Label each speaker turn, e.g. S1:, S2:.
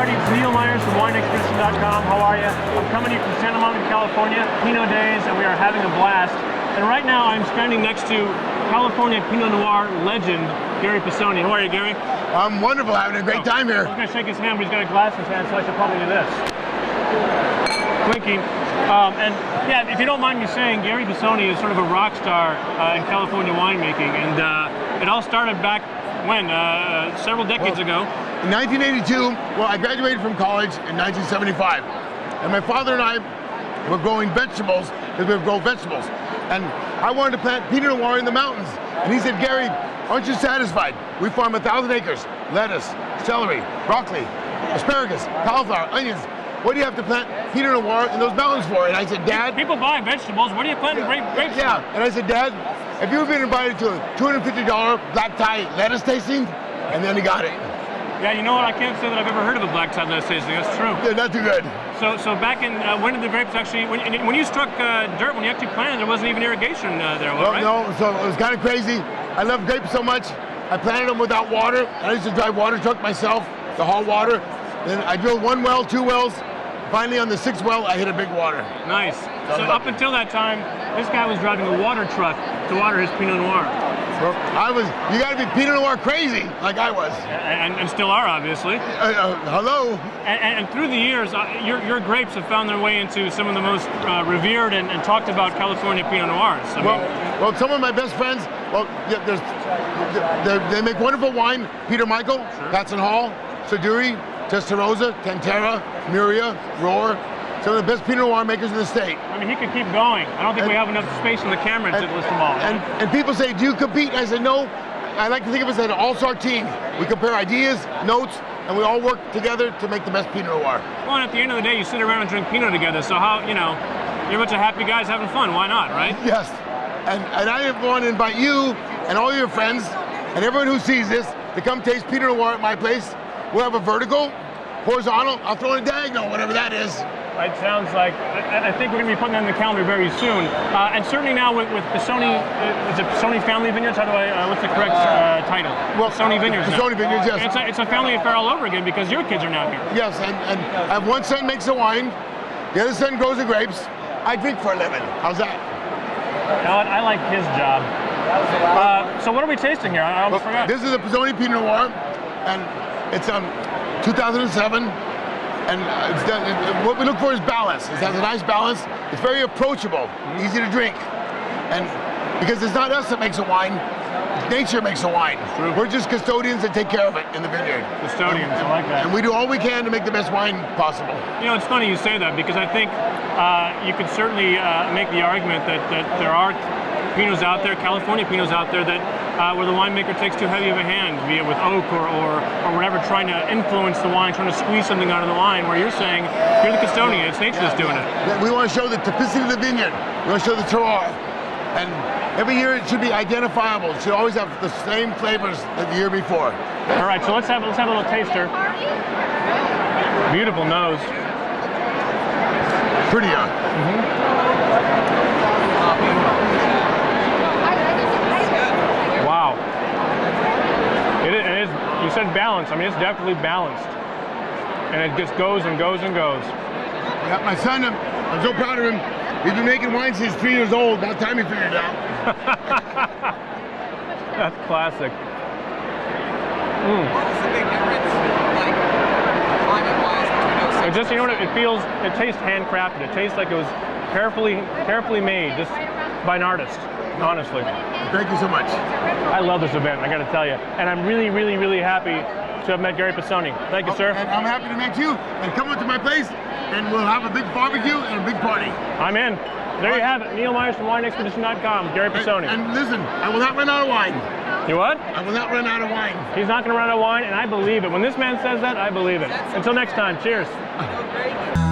S1: everybody. It's Neil Myers from WineExpedition.com. How are you? I'm coming to you from Santa Monica, California, Pinot Days, and we are having a blast. And right now I'm standing next to California Pinot Noir legend, Gary Pisoni. How are you, Gary?
S2: I'm wonderful, having a great time here.
S1: I was going to shake his hand, but he's got a glass in his hand, so I should probably do this. Clinking. And yeah, if you don't mind me saying, Gary Pisoni is sort of a rock star in California winemaking, and it all started back when? Several decades ago.
S2: In 1982, well, I graduated from college in 1975, and my father and I were growing vegetables, because we grow vegetables, and I wanted to plant Pinot Noir in the mountains, and he said, Gary, aren't you satisfied? We farm 1,000 acres, lettuce, celery, broccoli, asparagus, cauliflower, onions. What do you have to plant Pinot Noir in those mountains for? And I said, Dad...
S1: People buy vegetables, what are you planting grapes for?
S2: Yeah, and I said, Dad, have you ever been invited to a $250 black tie lettuce tasting? And then he got it.
S1: Yeah, you know what? I can't say that I've ever heard of a black tie lettuce tasting. That's true.
S2: Yeah, not too good.
S1: So back in, when did the grapes actually, when you struck dirt, when you actually planted, there wasn't even irrigation there, right?
S2: No, so it was kind of crazy. I love grapes so much, I planted them without water. I used to drive water truck myself to haul water. Then I drilled 1 well, 2 wells. Finally, on the 6th well, I hit a big water.
S1: Nice. So up until that time, this guy was driving a water truck to water his Pinot Noir.
S2: Well, you got to be Pinot Noir crazy, like I was.
S1: And still are, obviously.
S2: Hello.
S1: And through the years, your grapes have found their way into some of the most revered and talked about California Pinot Noirs.
S2: Well, some of my best friends, they make wonderful wine. Peter Michael, sure. Patson Hall, Saduri, Testarossa, Cantera, Muria, Rohr, some of the best Pinot Noir makers in the state.
S1: I mean, he could keep going. I don't think we have enough space on the camera to list them all. Right?
S2: And people say, do you compete? And I said, no. I like to think of us as an all-star team. We compare ideas, notes, and we all work together to make the best Pinot Noir.
S1: Well, and at the end of the day, you sit around and drink Pinot together, so how, you know, you're a bunch of happy guys having fun. Why not, right?
S2: Yes. And I want to invite you and all your friends and everyone who sees this to come taste Pinot Noir at my place. We'll have a vertical, horizontal, I'll throw in a diagonal, whatever that is.
S1: It sounds like, I think we're going to be putting that in the calendar very soon. And certainly now with Pisoni, is it Pisoni Family Vineyards? How do what's the correct title?
S2: Well,
S1: Pisoni Vineyards.
S2: Pisoni Vineyards, yes.
S1: It's a family affair all over again because your kids are now here.
S2: Yes, and I have one son makes the wine, the other son grows the grapes. I drink for a living. How's that?
S1: You know what? I like his job. So what are we tasting here? I almost forgot.
S2: This is a Pisoni Pinot Noir, and it's 2007, and what we look for is balance. It has a nice balance. It's very approachable, easy to drink, and because it's not us that makes a wine, nature makes a wine.
S1: True.
S2: We're just custodians that take care of it in the vineyard.
S1: Custodians, I like that.
S2: And we do all we can to make the best wine possible.
S1: You know, it's funny you say that because I think you could certainly make the argument that there are Pinots out there, California Pinots out there that where the winemaker takes too heavy of a hand, be it with oak or whatever, trying to influence the wine, trying to squeeze something out of the wine, where you're saying, you're the custodian, it's nature that's doing it.
S2: We want to show the typicity of the vineyard. We want to show the terroir. And every year it should be identifiable. It should always have the same flavors as the year before.
S1: All right, so let's have a little taster. Beautiful nose.
S2: Prettier.
S1: Wow. It is, you said balance. I mean, it's definitely balanced. And it just goes and goes and goes.
S2: Yeah, my son, I'm so proud of him. He's been making wine since he's 3 years old. About time he figured it out.
S1: That's classic.
S3: What was the big difference, like, climate-wise between those?
S1: It just, you know what, it tastes handcrafted. It tastes like it was carefully made, just by an artist, honestly.
S2: Thank you so much.
S1: I love this event, I gotta tell you. And I'm really happy to have met Gary Pisoni. Thank you, sir.
S2: And I'm happy to meet you. And come up to my place, and we'll have a big barbecue and a big party.
S1: I'm in. There you have it. Neil Myers from WineExpedition.com. Gary Pisoni.
S2: And listen, I will not run out of wine.
S1: You what?
S2: I will not run out of wine.
S1: He's not going to run out of wine, and I believe it. When this man says that, I believe it. Until next time, cheers.
S3: Great.